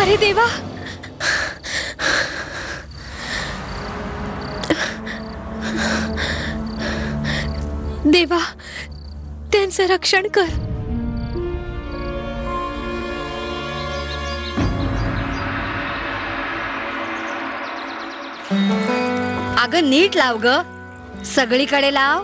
अरे देवा, देवा त्यांचं रक्षण कर. अगं नीट लाव ग, सगळीकडे लाव.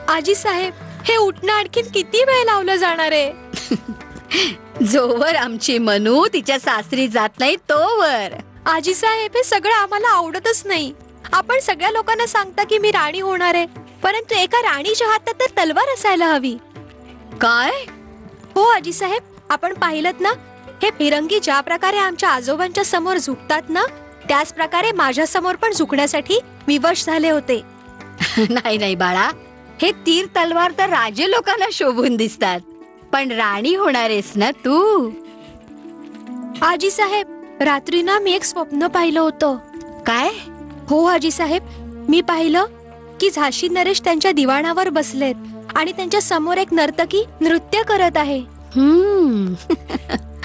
आजी साहेब, हे उठणं आणखीन किती वेळ लावलं जाणार आहे? जोवर आमची मनू तिच्या सासरी जात नाही तोवर. आजी साहेब, हे सगळं आम्हाला आवडतच नाही. आपण सगळ्या लोकांना सांगता की मी राणी होणार आहे, परंतु एका राणीच्या हातात तर तलवार असायला हवी. काय? हो आजी साहेब, आपण पाहिलत ना, हे फिरंगी ज्या प्रकारे आमच्या आजोबांच्या समोर झुकतात ना, त्याच प्रकारे माझ्या समोर पण झुकण्यासाठी विवश झाले होते. नाही नाही बाळा, हे तीर तलवार तर राजे लोकांना शोभून दिसतात, पण राणी होणारेस ना तू. आजी साहेब, रात्री ना मी एक स्वप्न पाहिलं होतं. काय? हो आजी साहेब, मी पाहिलं की झाशी नरेश त्यांच्या दिवाणावर बसलेत आणि त्यांच्या समोर एक नर्तकी नृत्य करत आहे.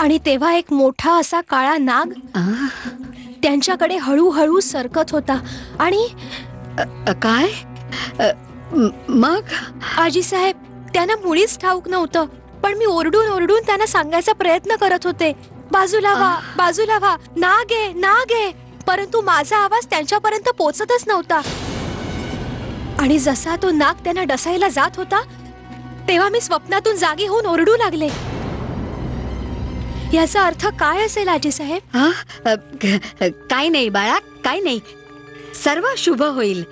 आणि तेव्हा एक मोठा असा काळा नाग त्यांच्याकडे हळूहळू सरकत होता. आणि काय? मग आजी साहेब, त्यांना मुळीच ठाऊक नव्हतं, पण मी ओरडून ओरडून त्यांना सांगायचा प्रयत्न करत होते, बाजूला व्हा, बाजूला व्हा, नाग आहे, नाग आहे. परंतु माझा आवाज त्यांच्यापर्यंत पोहोचतच नव्हता. आणि जसा तो नाग त्यांना डसायला जात होता, तेव्हा मी स्वप्नातून जागी होऊन ओरडू लागले. याचा अर्थ काय असेल आजी साहेब? काय नाही बाळा, काय नाही, सर्व शुभ होईल.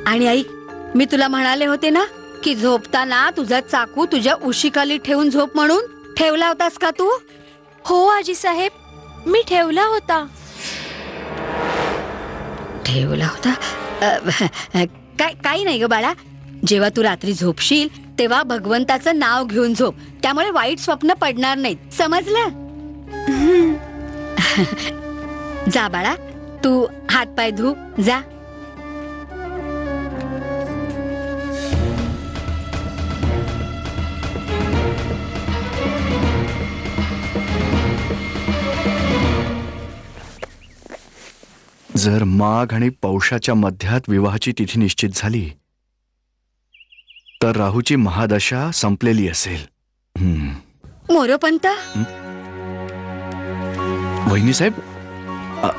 आणि ऐक, मी तुला म्हणाले होते ना की झोपताना तुझा चाकू तुझ्या उशीखाली ठेवून झोप म्हणून. ठेवला होतास का तू? हो आजी साहेब, मी ठेवला होता. ठेवला होता? काही नाही ग बाळा, जेव्हा तू रात्री झोपशील तेव्हा भगवंताचं नाव घेऊन झोप, त्यामुळे वाईट स्वप्न पडणार नाहीत, समजलं? जा बाळा, तू हात पाय धु, जा. जर माघ आणि पौषाच्या मध्यात विवाहाची तिथी निश्चित झाली तर राहूची महादशा संपलेली असेल. मोरोपंत, वहिनी साहेब,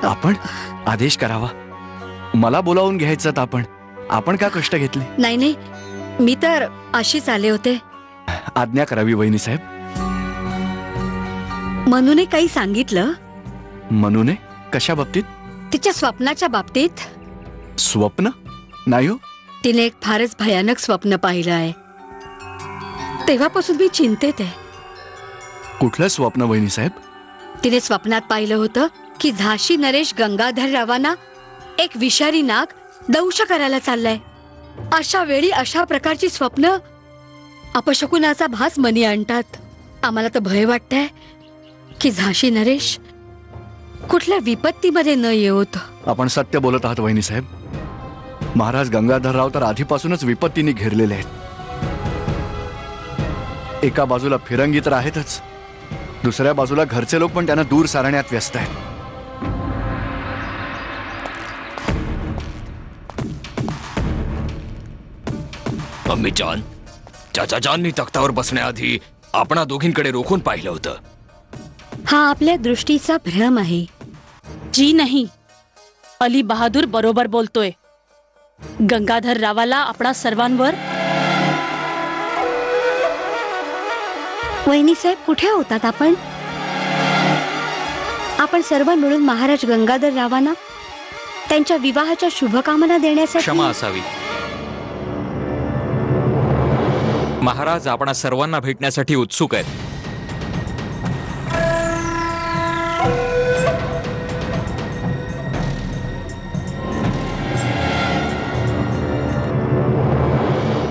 आपण आदेश करावा. मला बोलावून घ्यायचं आपण का कष्ट घेतले? नाही नाही, मी तर अशीच आले होते. आज्ञा करावी वहिनी साहेब. मनूने काही सांगितलं? मनूने? कशा बाबतीत? तिच्या स्वप्नाच्या बाबतीत. स्वप्न? नाही हो. तिने एक फारच भयानक स्वप्न पाहिलं आहे. तेव्हापासून मी चिंतेत आहे. कुठलं स्वप्न वहिनी साहेब? तिने स्वप्नात पाहिलं होतं की झाशी नरेश गंगाधर रावांना एक विषारी नाग दंश करायला चाललाय. अशा वेळी अशा प्रकारची स्वप्न अपशकुनाचा भास मनी आणतात. आम्हाला तर भय वाटतंय की झाशी नरेश कुठल्या विपत्तीमध्ये न येऊत. आपण सत्य बोलत आहात वहिनी साहेब. महाराज गंगाधरराव तर आधीपासूनच विपत्तीने घेरलेले आहेत. एका बाजूला फिरंगी तर आहेतच, दुसऱ्या बाजूला घरचे लोक पण त्यांना दूर सारण्यात व्यस्त आहेत. अम्मी जान, चाचा जाननी तख्तावर बसण्याआधी आपणा दोघींकडे रोखून पाहिलं होतं. हा आपल्या दृष्टीचा भ्रम आहे. जी नाही, अली बहादूर बरोबर बोलतोय. गंगाधर रावाला आपणा सर्वांवर. वहिनी साहेब, कुठे होतात आपण? आपण सर्व मिळून महाराज गंगाधर रावांना त्यांच्या विवाहाच्या शुभकामना देण्यासाठी. क्षमा असावी महाराज, आपणा सर्वांना भेटण्यासाठी उत्सुक आहेत.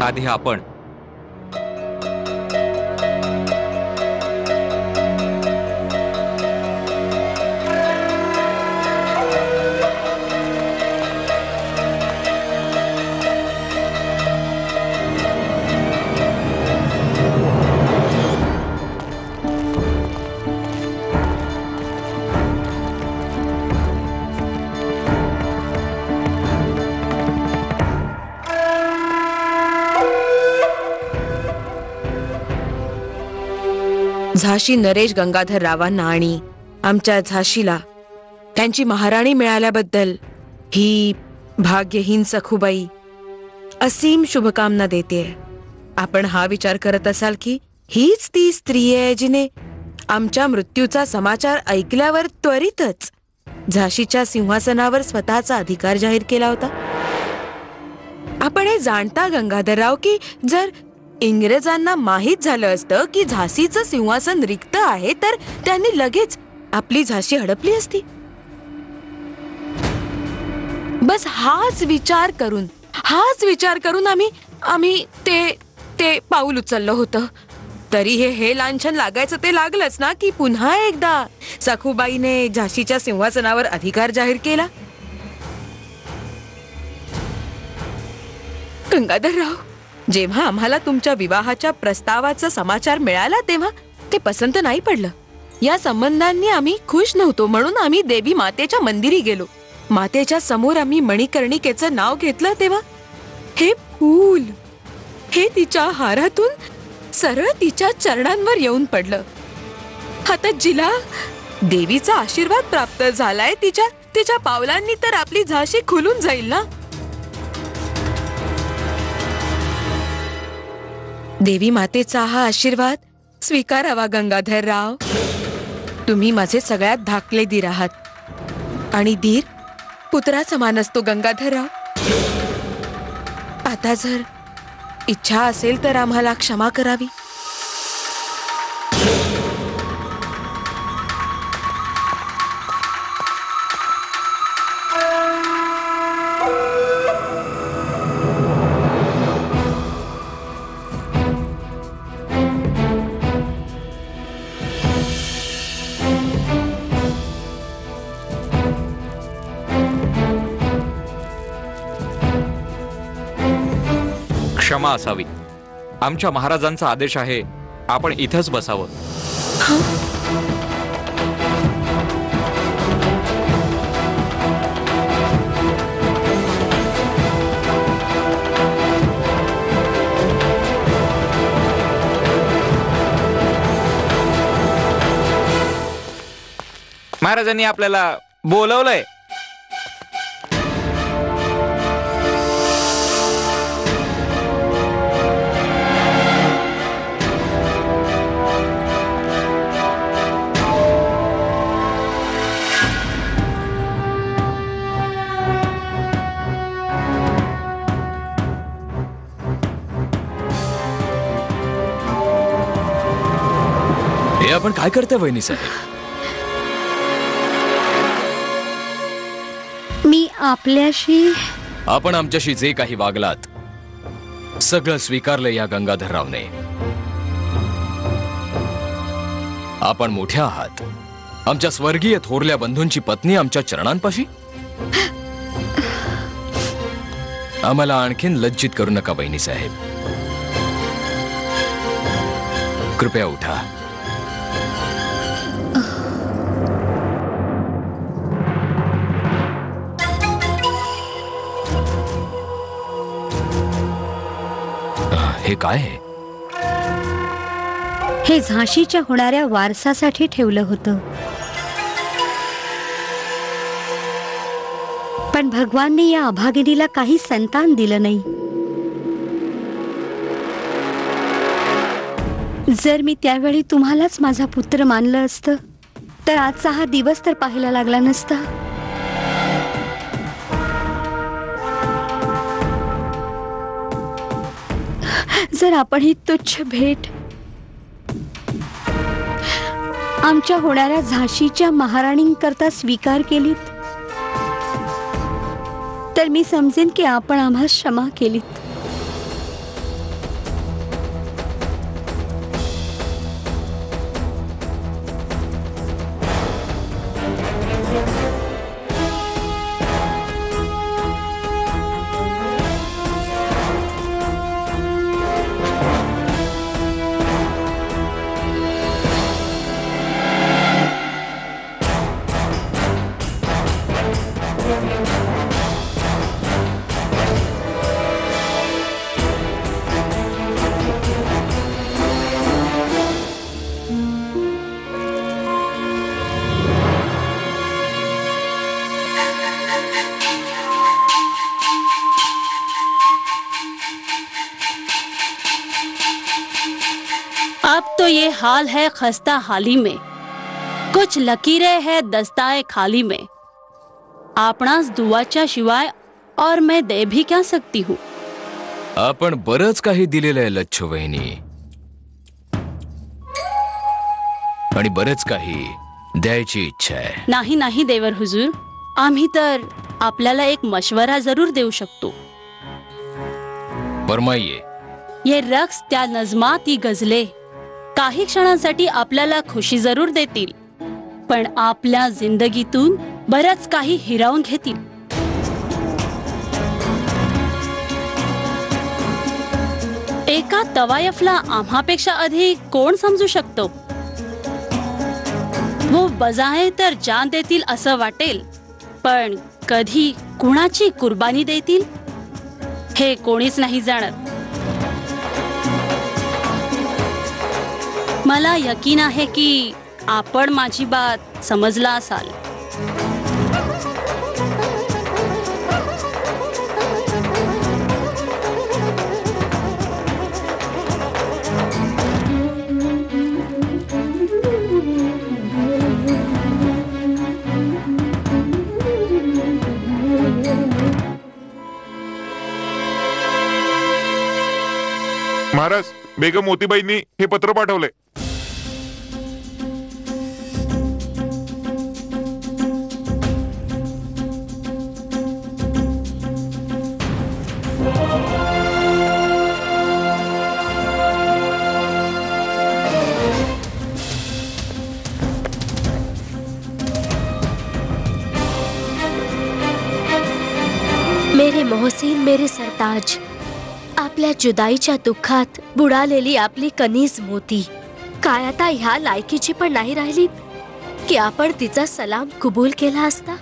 आधी आपण. झाशी नरेश गंगाधर रावांना आणि आमच्या झाशीला त्यांची महाराणी मिळाल्याबद्दल ही भाग्यहीन सखूबाई असीम शुभकामना देते. आपण हा विचार करत असाल की हीच ती स्त्री आहे जिने आमच्या मृत्यूचा समाचार ऐकल्यावर त्वरितच झाशीच्या सिंहासनावर स्वतःचा अधिकार जाहीर केला होता. आपण हे जाणता गंगाधरराव की जर इंग्रजांना माहीत झालं असतं की झाशीचं सिंहासन रिक्त आहे तर त्यांनी लगेच आपली झाशी हडपली असती. बस हाच विचार करून आम्ही ते पाऊल उचललं होतं. तरी हे लांछन लागायचं ते लागलंच ना की पुन्हा एकदा सखूबाईने झाशीच्या सिंहासनावर अधिकार जाहीर केला. गंगाधरराव, जेव्हा आम्हाला तुमच्या विवाहाच्या प्रस्तावाचा समाचार मिळाला तेव्हा ते पसंत नाही पडलं. या संबंधांनी आम्ही खुश नव्हतो म्हणून आम्ही देवी मातेच्या मंदिरी गेलो. मातेच्या समोर आम्ही मणिकर्णिकेचं नाव घेतलं तेव्हा हे फूल हे तिच्या हारातून सरळ तिच्या चरणांवर येऊन पडलं. आता जिला देवीचा आशीर्वाद प्राप्त झालाय तिच्या पावलांनी तर आपली झाशी खुलून जाईल ना. देवी मातेचा हा आशीर्वाद स्वीकारावा गंगाधरराव. तुम्ही माझे सगळ्यात धाकले दीर आहात आणि दीर पुत्रा समान असतो गंगाधरराव. आता जर इच्छा असेल तर आम्हाला क्षमा करावी. क्षमा असावी. आमच्या महाराजांचा आदेश आहे, आपण इथंच बसावं. महाराजांनी आपल्याला बोलवलंय. हे आपण काय करताय वहिनी साहेब? मी आपल्याशी आपण आमच्याशी जे काही वागलात सगळं स्वीकारलं या गंगाधररावने. आपण मोठ्या आहात. आमच्या स्वर्गीय थोरल्या बंधूंची पत्नी आमच्या चरणांपाशी. आम्हाला आणखीन लज्जित करू नका वहिनी साहेब. कृपया उठा. हे काय आहे? हे झाशीच्या होणाऱ्या वारसासाठी ठेवलं होतं, पण भगवानने या अभागिनीला काही संतान दिलं नाही. जर मी त्यावेळी तुम्हालाच माझा पुत्र मानलं असतं तर आजचा हा दिवस तर पाहायला लागला नसता. जर आपण ही तुच्छ भेट आमच्या होणाऱ्या झाशीच्या महाराणींकरता स्वीकार केलीत तर मी समजेन की आपण आम्हाला क्षमा केलीत. हाल है खस्ता हाली में, कुछ लकीरें है दस्ताए खाली में. आपणास दुवाच्या शिवाय और मैं दे भी क्या सकती हूँ. आपण बरंच काही दिलेलं आहे लच्छू वहिनी, आणि बरंच काही द्यायची इच्छा आहे. नाही नाही देवर हुजूर, आम्ही तर आपल्याला एक मशवरा जरूर देऊ शकतो. फरमाइये. ये रक्स त्या नजमा ती गझले काही क्षणांसाठी आपल्याला खुशी जरूर देतील, पण आपल्या जिंदगीतून बरंच काही हिरावून घेतील. एका तवायफला आम्हापेक्षा अधिक कोण समजू शकतो. वो बजाय तर जान देतील असं वाटेल, पण कधी कुणाची कुर्बानी देतील हे कोणीच नाही जाणत. मला यकीन आहे की आपण माझी बात समजला असाल. महाराज, बेगम मोतीबाईंनी हे पत्र पाठवलंय. मेरे मोहसीन, मेरे सरताज, आपल्या जुदाईच्या दुःखात बुडालेली आपली कनीज मोती काय आता ह्या लायकीची पण नाही राहिली की आपण तिचा सलाम कबूल केला असता.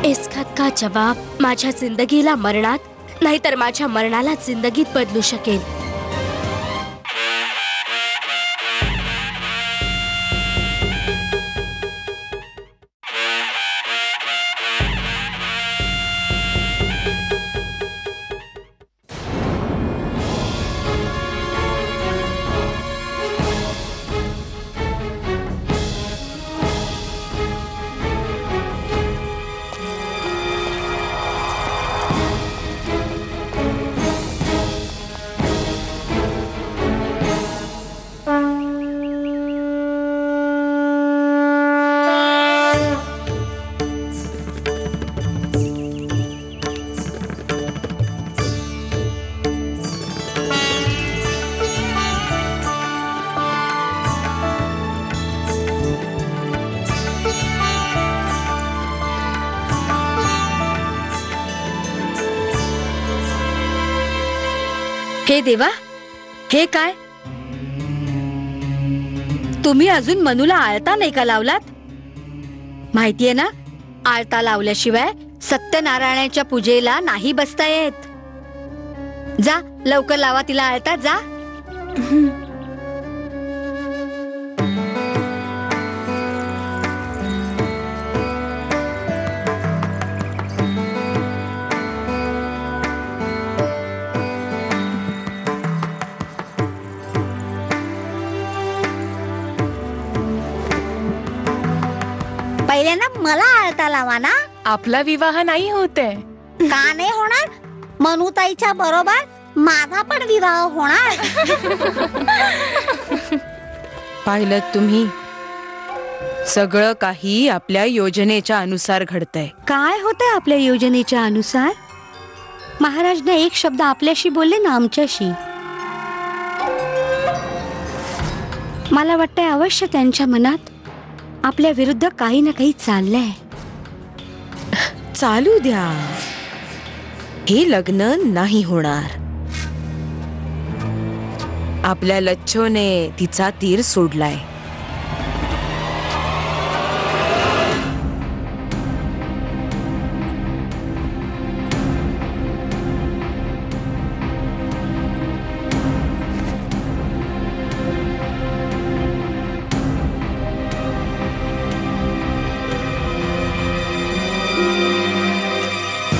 इस खत का जवाब माझ्या जिंदगीला मरणात नाहीतर माझ्या मरणाला जिंदगीत बदलू शकेल. हे देवा, हे काय? तुम्ही अजून मनूला आळता नाही का लावलात? माहितीये ना, आळता लावल्याशिवाय सत्यनारायणाच्या पूजेला नाही बसता येत. जा लवकर लावा तिला आळता, जा. पहिल्यांदा मला आळता लावा ना. आपला विवाह नाही होते. का नाही होणार? मनुताईच्या बरोबर माझा पण विवाह होणार. पाहिलं तुम्ही, सगळं काही आपल्या योजनेच्या अनुसार घडतंय. काय होतंय आपल्या योजनेच्या अनुसार? महाराजने एक शब्द आपल्याशी बोलले ना, आमच्याशी. मला वाटतंय अवश्य त्यांच्या मनात आपल्या विरुद्ध काही ना काही चाललंय. चालू द्या, हे लग्न नाही होणार. आपल्या लच्छोने तिचा तीर सोडलाय.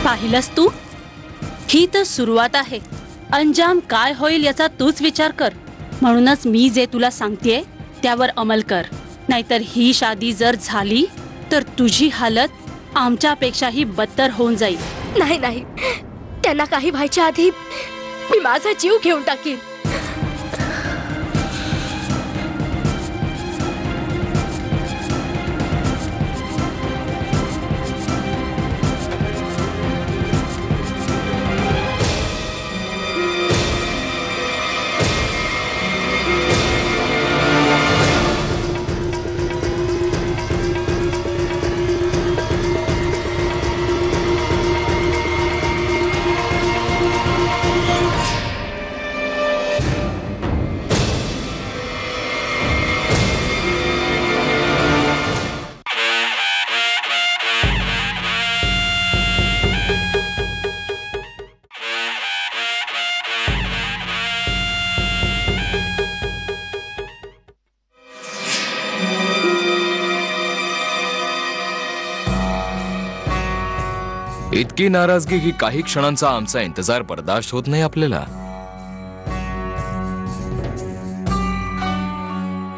पाहिलंस तू, ही तर सुरुवात आहे. अंजाम काय होईल याचा तूच विचार कर. म्हणूनच मी जे तुला सांगतेय त्यावर अंमल कर. नाहीतर ही शादी जर झाली तर तुझी हालत आमच्यापेक्षाही बदतर होऊन जाईल. नाही नाही, त्यांना काही व्हायच्या आधी मी माझा जीव घेऊन टाकीन. इतकी नाराजगी की काही क्षणांचा आमचा इंतजार बर्दाश्त होत नाही आपल्याला.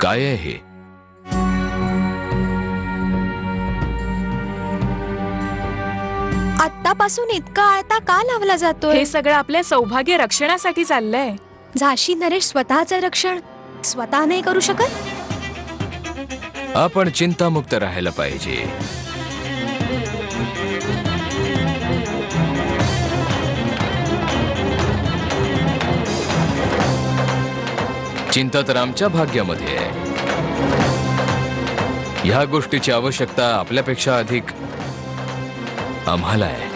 काय आहे हे? आत्तापासून इतका आळता का लावला जातोय? हे सगळं आपल्या सौभाग्य रक्षणासाठी चाललंय. झाशी नरेश स्वतःचं रक्षण स्वतः नाही करू शकत. आपण चिंतामुक्त राहायला पाहिजे. चिंता तर आमच्या भाग्यामध्ये आहे. ह्या गोष्टीची आवश्यकता आपल्यापेक्षा अधिक आम्हाला आहे.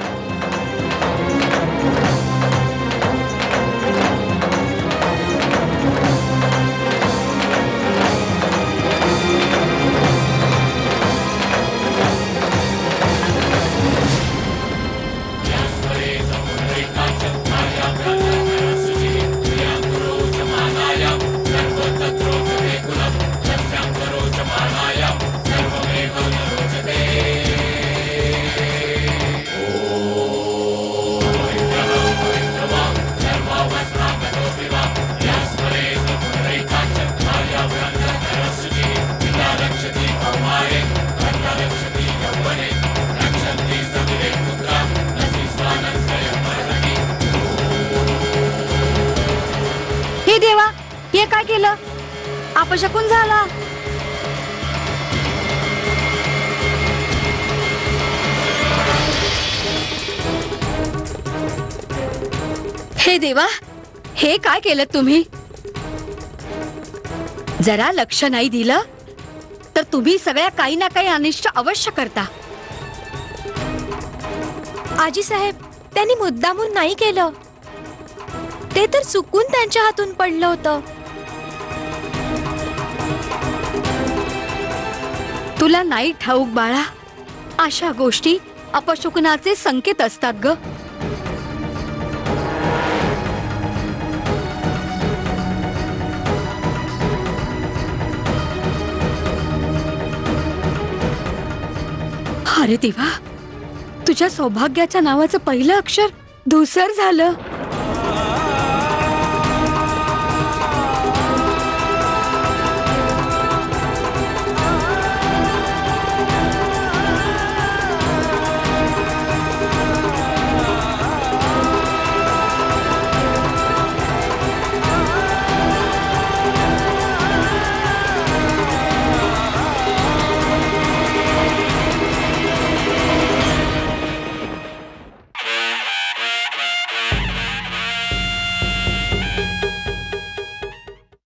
हे देवा, हे काय केलं? अपशकुन झाला. हे देवा, हे काय केलं तुम्ही? जरा लक्ष नाही दिलं तर तुम्ही सगळ्या काही ना काही अनिष्ट अवश्य करता. आजी साहेब, त्यांनी मुद्दामून नाही केलं. ते तर चुकून त्यांच्या हातून पडलं होतं. तुला नाही ठाऊक बाळा, अशा गोष्टी अपशकुनाचे संकेत असतात ग. अरे देवा, तुझ्या सौभाग्याच्या नावाचं पहिलं अक्षर धूसर झालं.